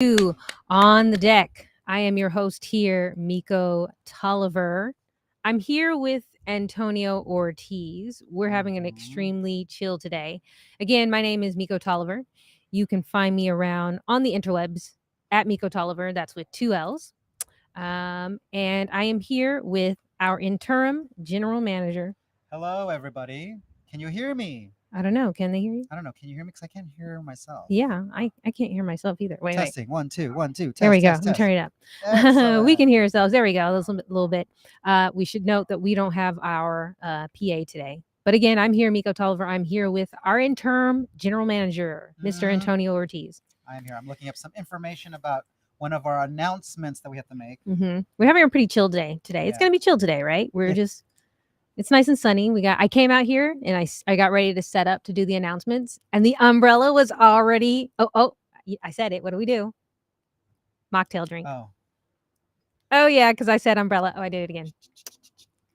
You on the deck. I am your host here, mikO Tolliver. I'm here with Antonio Ortiz. We're having an extremely chill today. Again, my name is mikO Tolliver. You can find me around on the interwebs at mikO Tolliver. That's with two L's. And I am here with our interim general manager. Hello, everybody. Can you hear me? I don't know. Can they hear you? I don't know. Can you hear me? Because I can't hear myself. Yeah, I can't hear myself either. Wait. Testing. 1, 2, 1, 2. Test, There we go. test, I'm test. turning it up. We can hear ourselves. There we go. A little bit. We should note that we don't have our PA today. But again, I'm here, mikO Tolliver. I'm here with our interim general manager, Mr. Antonio Ortiz. I'm here. I'm looking up some information about one of our announcements that we have to make. We're having a pretty chill day today. It's going to be chill today, right? It's nice and sunny. I came out here and I got ready to set up to do the announcements, and the umbrella was already. Oh, I said it. What do we do? Mocktail drink. Oh yeah, because I said umbrella. Oh, I did it again.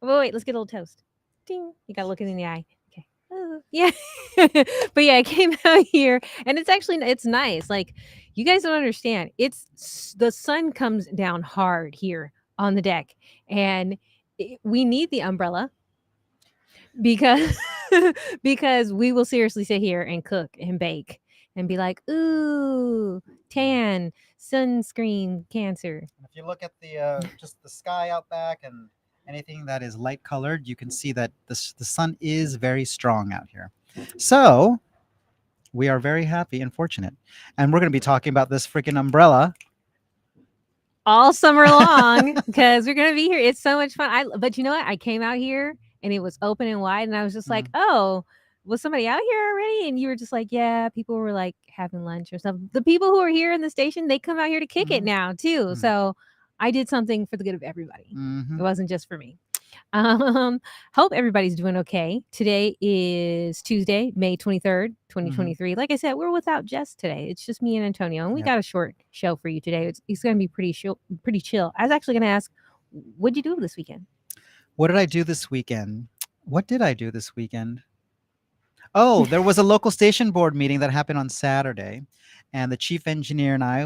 Oh, wait, let's get a little toast. Ding. You gotta look it in the eye. Okay. Oh, yeah. But yeah, I came out here and it's nice. Like, you guys don't understand. The sun comes down hard here on the deck, and we need the umbrella because because we will seriously sit here and cook and bake and be like, ooh, tan, sunscreen, cancer. If you look at the just the sky out back and anything that is light colored, you can see that the sun is very strong out here. So we are very happy and fortunate. And we're going to be talking about this freaking umbrella all summer long because we're going to be here. It's so much fun. But you know what? I came out here and it was open and wide, and I was just like, oh, was somebody out here already? And you were just like, yeah, people were like having lunch or something. The people who are here in the station, they come out here to kick it now too. So I did something for the good of everybody. It wasn't just for me. Hope everybody's doing okay. Today is Tuesday, May 23rd, 2023. Like I said, we're without Jess today. It's just me and Antonio, and we got a short show for you today. It's going to be pretty chill. I was actually going to ask, what'd you do this weekend? What did I do this weekend? What did I do this weekend? Oh, there was a local station board meeting that happened on Saturday, and the chief engineer and I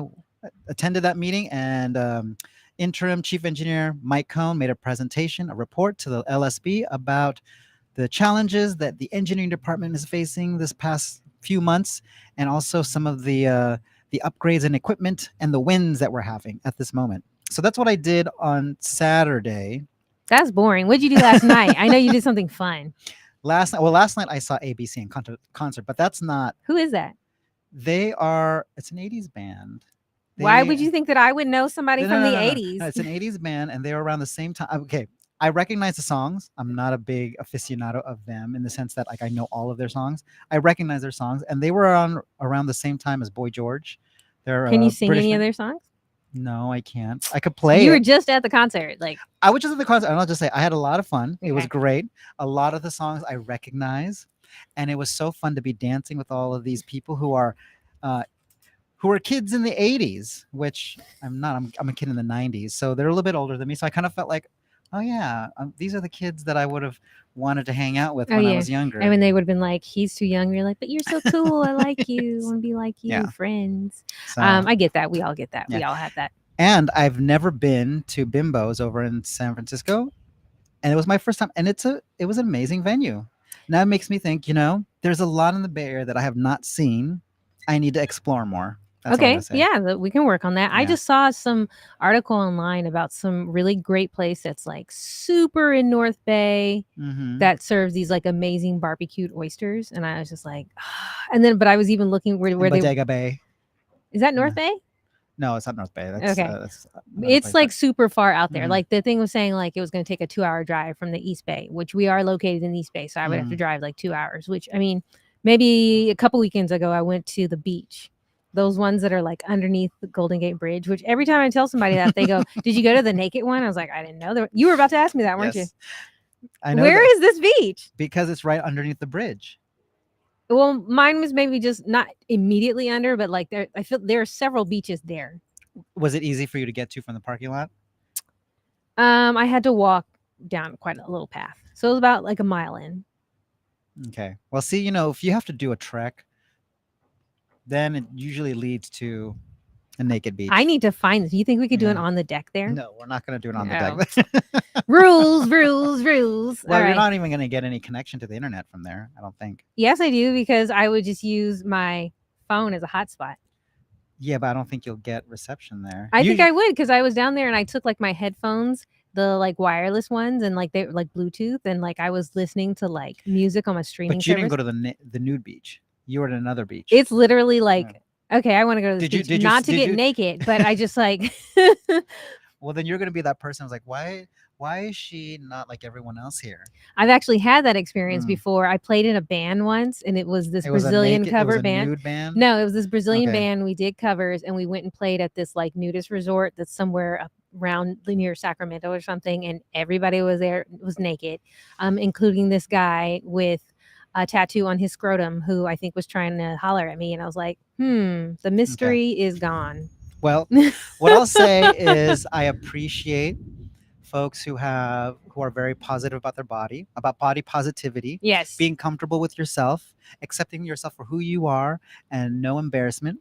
attended that meeting, and interim chief engineer Mike Cohn made a report to the LSB about the challenges that the engineering department is facing this past few months, and also some of the upgrades in equipment and the wins that we're having at this moment. So that's what I did on Saturday. That's boring. What'd you do last night? I know you did something fun. Last night I saw ABC in concert, but that's not. Who is that? It's an 80s band. Why would you think that I would know somebody from the 80s? No, it's an 80s band, and they were around the same time. Okay, I recognize the songs. I'm not a big aficionado of them in the sense that like I know all of their songs. I recognize their songs, and they were around the same time as Boy George. Can you sing any of their songs? No, I can't. I could play. You were just at the concert. I was just at the concert, and I'll just say I had a lot of fun. Okay. It was great. A lot of the songs I recognize, and it was so fun to be dancing with all of these people who are kids in the 80s, which I'm not. I'm a kid in the 90s, so they're a little bit older than me. So I kind of felt like, oh yeah, these are the kids that I would have wanted to hang out with when I was younger. And when they would have been like, he's too young. You're like, but you're so cool. I like you. I want to be like you, friends. So, I get that. We all get that. Yeah. We all have that. And I've never been to Bimbo's over in San Francisco, and it was my first time. And it was an amazing venue. Now it makes me think, there's a lot in the Bay Area that I have not seen. I need to explore more. Okay, yeah, we can work on that. Yeah. I just saw some article online about some really great place that's like super in North Bay that serves these like amazing barbecued oysters, and I was just like, but I was even looking where Bodega Bay. Is that North Bay? No, it's not North Bay. That's, okay, it's like super far out there. Like the thing was saying like it was going to take a 2-hour drive from the East Bay, which we are located in the East Bay, so I would have to drive like 2 hours. Which I mean, maybe a couple weekends ago I went to the beach. Those ones that are like underneath the Golden Gate Bridge, which every time I tell somebody that, they go, did you go to the naked one? I was like, I didn't know. You were about to ask me that, weren't you? I know. Where is this beach? Because it's right underneath the bridge. Well, mine was maybe just not immediately under, but like I feel there are several beaches there. Was it easy for you to get to from the parking lot? I had to walk down quite a little path. So it was about like a mile in. Okay. Well, see, if you have to do a trek, then it usually leads to A naked beach. I need to find this. You think we could do it Yeah. on the deck there? No, we're not going to do it on the No. deck. Rules, rules, rules. Well, All you're right. not even going to get any connection to the internet from there, I don't think. Yes, I do, because I would just use my phone as a hotspot. Yeah, but I don't think you'll get reception there. I think I would, because I was down there and I took like my headphones, the like wireless ones, and like they were like Bluetooth, and like I was listening to like music on my streaming But you service. didn't go to the nude beach. You were at another beach. It's literally like, okay, I want to go to the beach, Did you- not to did get you- naked, but I just like Well, then you're going to be that person who's like, why is she not like everyone else here? I've actually had that experience Mm. before. I played in a band once, and it was this It was Brazilian it was cover a band. nude band? No, it was this Brazilian Okay. band. We did covers, and we went and played at this like nudist resort that's somewhere up around near Sacramento or something, and everybody was there, was naked, including this guy with a tattoo on his scrotum who I think was trying to holler at me, and I was like, the mystery is gone. Well, what I'll say is I appreciate folks who are very positive about their body, about body positivity, Yes. being comfortable with yourself, accepting yourself for who you are, and no embarrassment.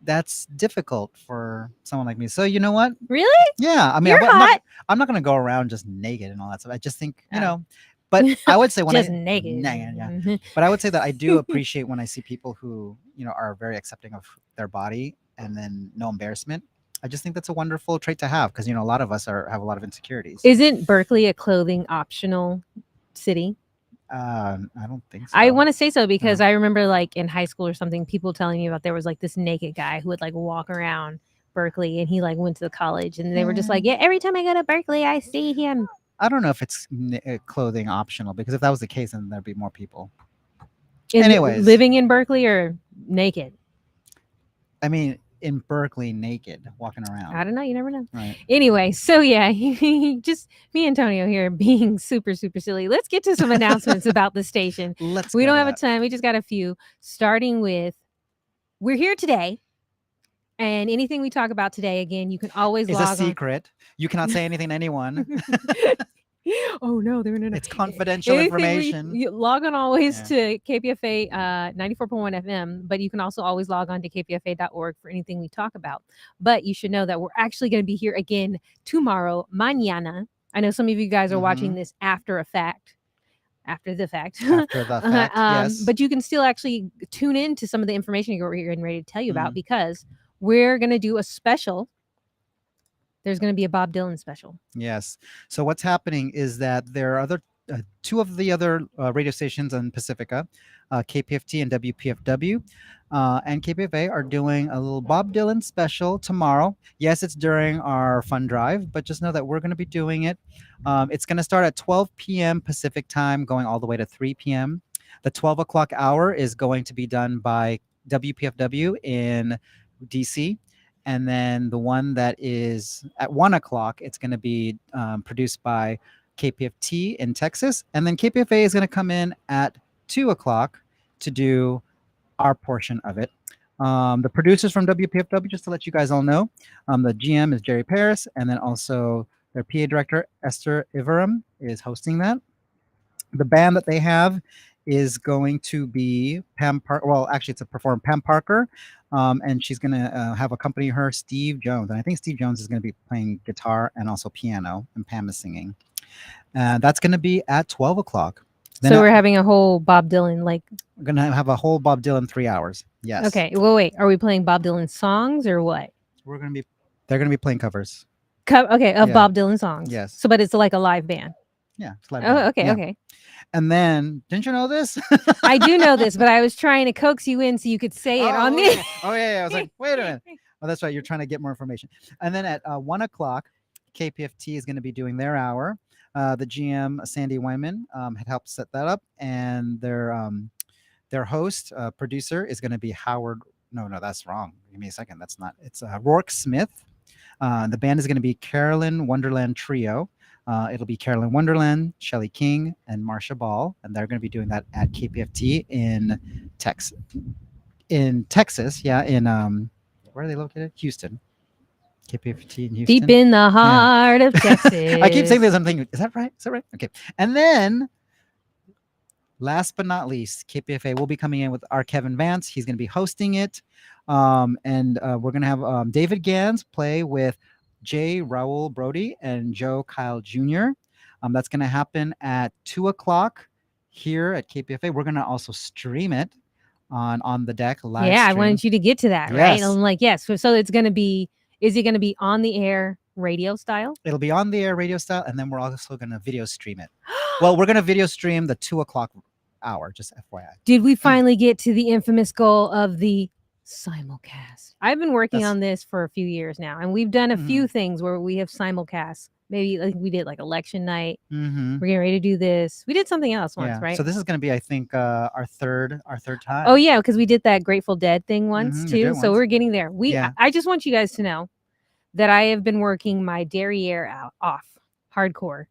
That's difficult for someone like me. So you know what? Really? Yeah, I mean, You're hot. I'm not going to go around just naked and all that stuff. I just think, you Oh. know, but I would say when Just I naked. Yeah. But I would say that I do appreciate when I see people who, you know, are very accepting of their body and then no embarrassment. I just think that's a wonderful trait to have because, you know, a lot of us have a lot of insecurities. Isn't Berkeley a clothing optional city? I don't think so. I want to say so because I remember like in high school or something, people telling me about there was like this naked guy who would like walk around Berkeley, and he like went to the college, and they were just like, yeah, every time I go to Berkeley, I see him. I don't know if it's clothing optional, because if that was the case, then there'd be more people. Anyways, living in Berkeley or naked? I mean, in Berkeley, naked, walking around. I don't know. You never know. Right. Anyway, so yeah, just me and Antonio here being super, super silly. Let's get to some announcements about the station. We don't have a ton. We just got a few, starting with, we're here today. And anything we talk about today, again, you can always log on. It's a secret. You cannot say anything to anyone. Oh no, they're not. It's confidential information. You log on always to KPFA 94.1 FM, but you can also always log on to kpfa.org for anything we talk about. But you should know that we're actually going to be here again tomorrow, mañana. I know some of you guys are watching this after the fact. After the fact, yes. But you can still actually tune in to some of the information we're getting ready to tell you about, because we're going to do a special. There's going to be a Bob Dylan special. Yes. So what's happening is that there are two of the other radio stations on Pacifica, KPFT and WPFW, and KPFA are doing a little Bob Dylan special tomorrow. Yes, it's during our fund drive, but just know that we're going to be doing it. It's going to start at 12 p.m. Pacific time, going all the way to 3 p.m. The 12 o'clock hour is going to be done by WPFW in DC. And then the one that is at 1 o'clock, it's going to be produced by KPFT in Texas. And then KPFA is going to come in at 2 o'clock to do our portion of it. The producers from WPFW, just to let you guys all know, the GM is Jerry Paris, and then also their PA director, Esther Iverum, is hosting that. The band that they have is going to be Pam Parker. Well, actually, it's a performer, Pam Parker. And she's going to have accompany her Steve Jones. And I think Steve Jones is going to be playing guitar and also piano, and Pam is singing. That's going to be at 12 o'clock. Then we're having a whole Bob Dylan, like... We're going to have a whole Bob Dylan 3 hours. Yes. Okay. Well, wait. Are we playing Bob Dylan songs or what? They're going to be playing covers. Of Bob Dylan songs. Yes. So, but it's like a live band. Yeah. It's live band. Okay. Yeah. Okay. And then, didn't you know this? I do know this, but I was trying to coax you in so you could say it on the... Oh, yeah. I was like, wait a minute. Oh, that's right. You're trying to get more information. And then at 1 o'clock, KPFT is going to be doing their hour. The GM, Sandy Wyman, had helped set that up. And their host, producer, is going to be Howard. No, that's wrong. Give me a second. That's not. It's Rourke Smith. The band is going to be Carolyn Wonderland Trio. It'll be Carolyn Wonderland, Shelley King, and Marsha Ball, and they're going to be doing that at KPFT in Texas. Yeah, in where are they located? Houston. KPFT in Houston. Deep in the heart of Texas. I keep saying this. I'm thinking, is that right? Okay. And then last but not least, KPFA will be coming in with our Kevin Vance. He's going to be hosting it. And we're going to have David Gans play with J. Raul Brody and Joe Kyle Jr. That's going to happen at 2 o'clock here at KPFA. We're going to also stream it on the deck live. Yeah, stream. I wanted you to get to that, right? I'm like, yes. So it's going to be, is it going to be on the air radio style? It'll be on the air radio style, and then we're also going to video stream it. Well, we're going to video stream the 2 o'clock hour, just FYI. Did we finally get to the infamous goal of the simulcast? I've been working on this for a few years now, and we've done a few things where we have simulcasts. Maybe like we did like election night. We're getting ready to do this. We did something else once, right? So this is going to be, I think, our third time. Oh yeah, because we did that Grateful Dead thing once too. So we're getting there. I just want you guys to know that I have been working my derriere off hardcore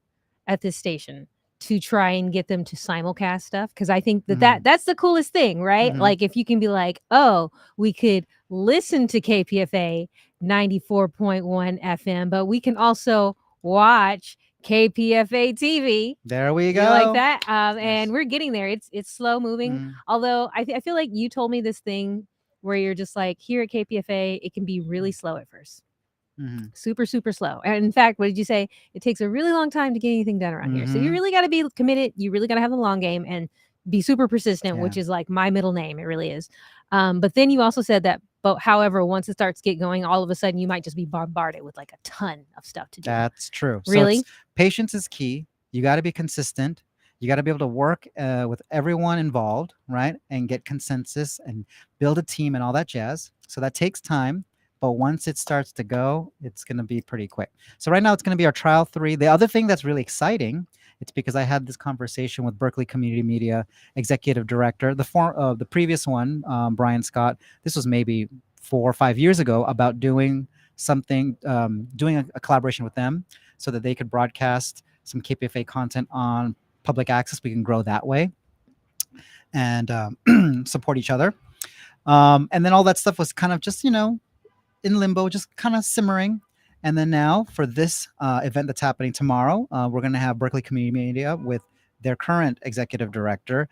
at this station to try and get them to simulcast stuff, because I think that's the coolest thing, right? Like if you can be like, oh, we could listen to KPFA 94.1 FM, but we can also watch KPFA TV. There we go. You like that? And we're getting there. It's slow moving. Although I feel like you told me this thing where you're just like, here at KPFA, it can be really slow at first. Super, super slow. And in fact, what did you say? It takes a really long time to get anything done around here. So you really got to be committed. You really got to have the long game and be super persistent, which is like my middle name. It really is. But then you also said that, but however, once it starts to get going, all of a sudden you might just be bombarded with like a ton of stuff to do. That's true. Really? So patience is key. You got to be consistent. You got to be able to work with everyone involved, right? And get consensus and build a team and all that jazz. So that takes time. But once it starts to go, it's going to be pretty quick. So right now it's going to be our trial 3. The other thing that's really exciting, it's because I had this conversation with Berkeley Community Media Executive Director, the previous one, Brian Scott. This was maybe 4 or 5 years ago, about doing something, doing a collaboration with them so that they could broadcast some KPFA content on public access. We can grow that way and support each other. And then all that stuff was kind of just, in limbo, just kind of simmering. And then now for this event that's happening tomorrow, we're going to have Berkeley Community Media with their current executive director,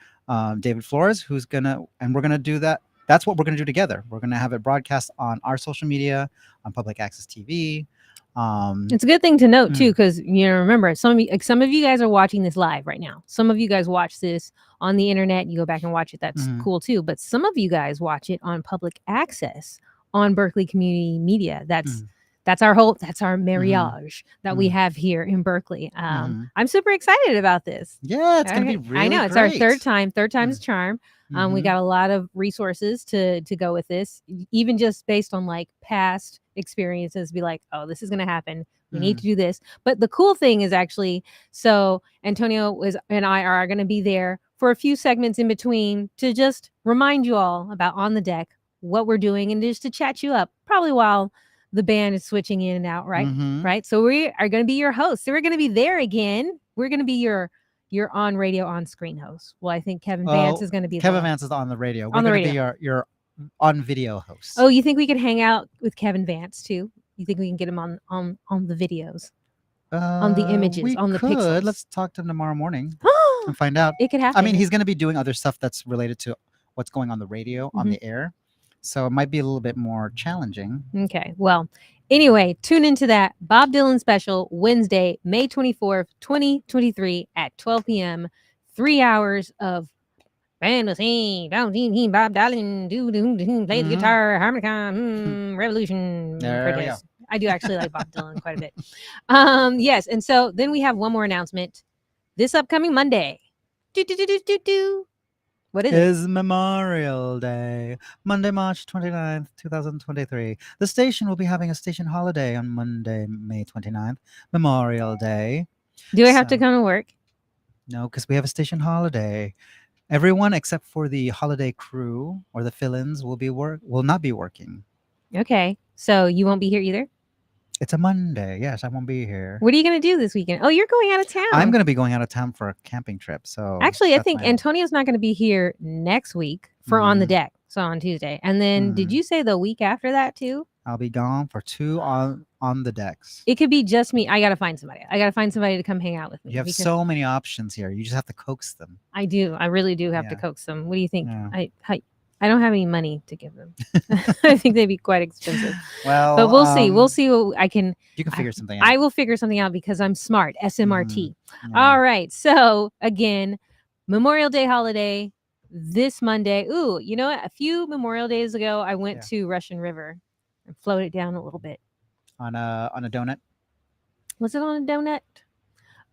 David Flores, we're going to do that. That's what we're going to do together. We're going to have it broadcast on our social media, on public access TV. It's a good thing to note too, because remember, some of you guys are watching this live right now. Some of you guys watch this on the internet. You go back and watch it. That's cool too. But some of you guys watch it on public access on Berkeley Community Media. That's our marriage that we have here in Berkeley. I'm super excited about this. Yeah, it's gonna be really I know it's great. our third time's charm. We got a lot of resources to go with this, even just based on like past experiences. Be like, oh, this is gonna happen. We need to do this. But the cool thing is actually, so Antonio and I are going to be there for a few segments in between to just remind you all about On the Deck, what we're doing, and just to chat you up, probably while the band is switching in and out, right? Right. So we are going to be your hosts. So we're going to be there again. We're going to be your on radio, on screen host. Well, I think Kevin Vance is going to be Kevin Vance is on the radio. On the radio. We're going to be your on video host. Oh, you think we could hang out with Kevin Vance too? You think we can get him on the videos, on the images, on the pixels? Let's talk to him tomorrow morning and find out. It could happen. I mean, he's going to be doing other stuff that's related to what's going on the radio, on the air. So it might be a little bit more challenging. Okay. Well, anyway, tune into that Bob Dylan special Wednesday, May 24th, 2023 at 12 p.m. 3 hours of fantasy. Bob Dylan, play the guitar, harmonica, revolution. There we go. I do actually like Bob Dylan quite a bit. Yes. And so then we have one more announcement. This upcoming Monday. What is it? Memorial Day, Monday, March 29th, 2023. The station will be having a station holiday on Monday, May 29th, Memorial Day. Do I have to come to work? No, because we have a station holiday. Everyone except for the holiday crew or the fill-ins will not be working. Okay. So you won't be here either? It's a Monday. Yes, I won't be here. What are you going to do this weekend? Oh, you're going out of town. I'm going to be going out of town for a camping trip. So actually, I think Antonio's not going to be here next week for On the Deck. So on Tuesday. And then did you say the week after that too? I'll be gone for 2 on the decks. It could be just me. I gotta find somebody. I gotta find somebody to come hang out with me. You have because so many options here. You just have to coax them. I do. I really do have to Yeah. coax them. What do you think? Yeah. I don't have any money to give them. I think they'd be quite expensive. Well, But we'll see. We'll see what I can. You can figure something out. I will figure something out because I'm smart. SMRT. Yeah. All right. So again, Memorial Day holiday this Monday. Ooh, you know what? A few Memorial Days ago, I went to Russian River and floated down a little bit. On a donut? Was it on a donut?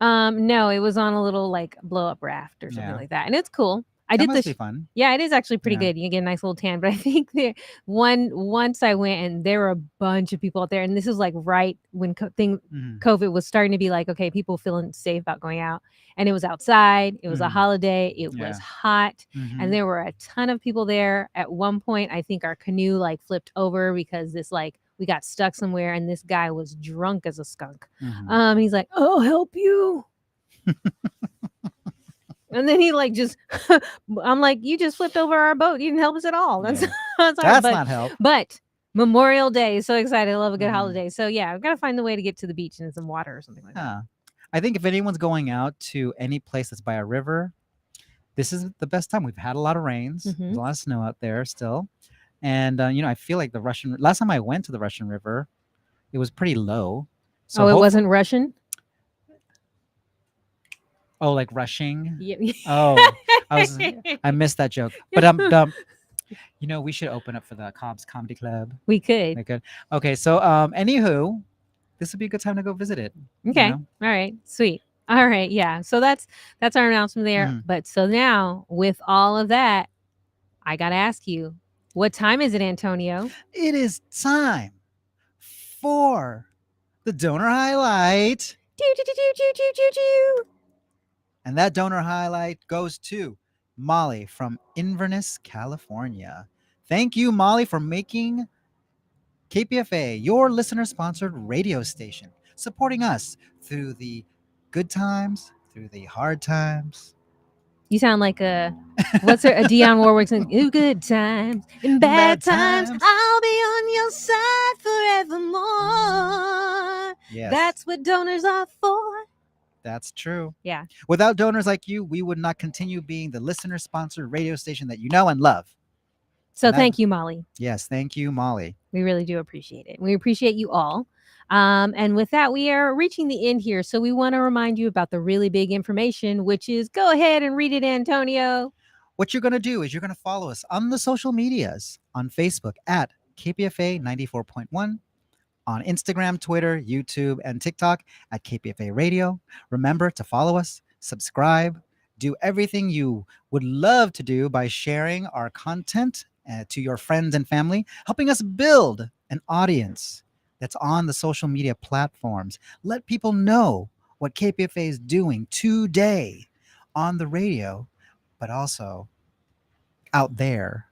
No, it was on a little like blow up raft or something like that. And it's cool. I did must this. Be fun. Yeah, it is actually pretty Yeah. good. You get a nice little tan. But I think once I went and there were a bunch of people out there, and this was like right when COVID was starting to be like, okay, people feeling safe about going out, and it was outside. It was a holiday. It was hot, and there were a ton of people there. At one point, I think our canoe like flipped over because we got stuck somewhere, and this guy was drunk as a skunk. He's like, "I'll help you." And then he like just, I'm like, you just flipped over our boat. You didn't help us at all. That's not help. But Memorial Day is so excited. I love a good holiday. So yeah, I've got to find the way to get to the beach and some water or something like that. I think if anyone's going out to any place that's by a river, this is the best time. We've had a lot of rains. There's a lot of snow out there still. And, I feel like last time I went to the Russian River, it was pretty low. So it wasn't Russian? Oh, like rushing? Yeah. Oh, I missed that joke. But we should open up for the Cobb's Comedy Club. We could. Okay, so anywho, this would be a good time to go visit it. Okay. All right. Sweet. All right. Yeah. So that's our announcement there. But so now with all of that, I gotta ask you, what time is it, Antonio? It is time for the donor highlight. And that donor highlight goes to Molly from Inverness, California. Thank you, Molly, for making KPFA your listener-sponsored radio station, supporting us through the good times, through the hard times. You sound like a Dionne Warwick song. Good times and bad times, I'll be on your side forevermore. Yes. That's what donors are for. That's true. Yeah. Without donors like you, we would not continue being the listener-sponsored radio station that you know and love. So thank you, Molly. Yes, thank you, Molly. We really do appreciate it. We appreciate you all. And with that, we are reaching the end here. So we want to remind you about the really big information, which is go ahead and read it, Antonio. What you're going to do is you're going to follow us on the social medias, on Facebook at KPFA 94.1, on Instagram, Twitter, YouTube, and TikTok at KPFA Radio. Remember to follow us, subscribe, do everything you would love to do by sharing our content to your friends and family, helping us build an audience that's on the social media platforms. Let people know what KPFA is doing today on the radio, but also out there.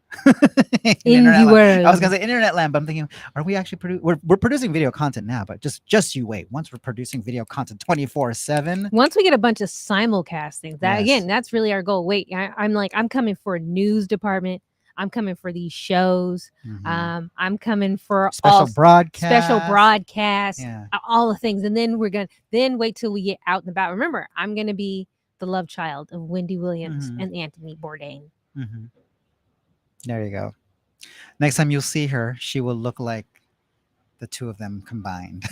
In the world. I was gonna say internet land, but I'm thinking, are we actually we're producing video content now, but just you wait. Once we're producing video content 24/7. Once we get a bunch of simulcasting, again, that's really our goal. Wait, I'm coming for a news department. I'm coming for these shows. I'm coming for special broadcasts, all the things. And then we're gonna wait till we get out and about. Remember, I'm gonna be the love child of Wendy Williams and Anthony Bourdain. There you go. Next time you'll see her, she will look like the two of them combined.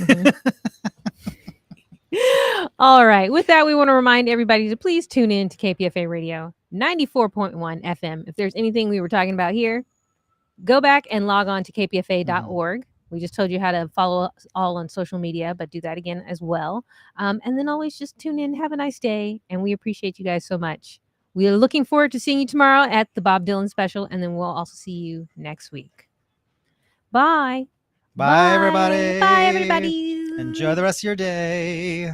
All right. With that, we want to remind everybody to please tune in to KPFA Radio 94.1 FM. If there's anything we were talking about here, go back and log on to kpfa.org. We just told you how to follow us all on social media, but do that again as well. And then always just tune in. Have a nice day. And we appreciate you guys so much. We are looking forward to seeing you tomorrow at the Bob Dylan special, and then we'll also see you next week. Bye. Bye, everybody. Bye, everybody. Enjoy the rest of your day.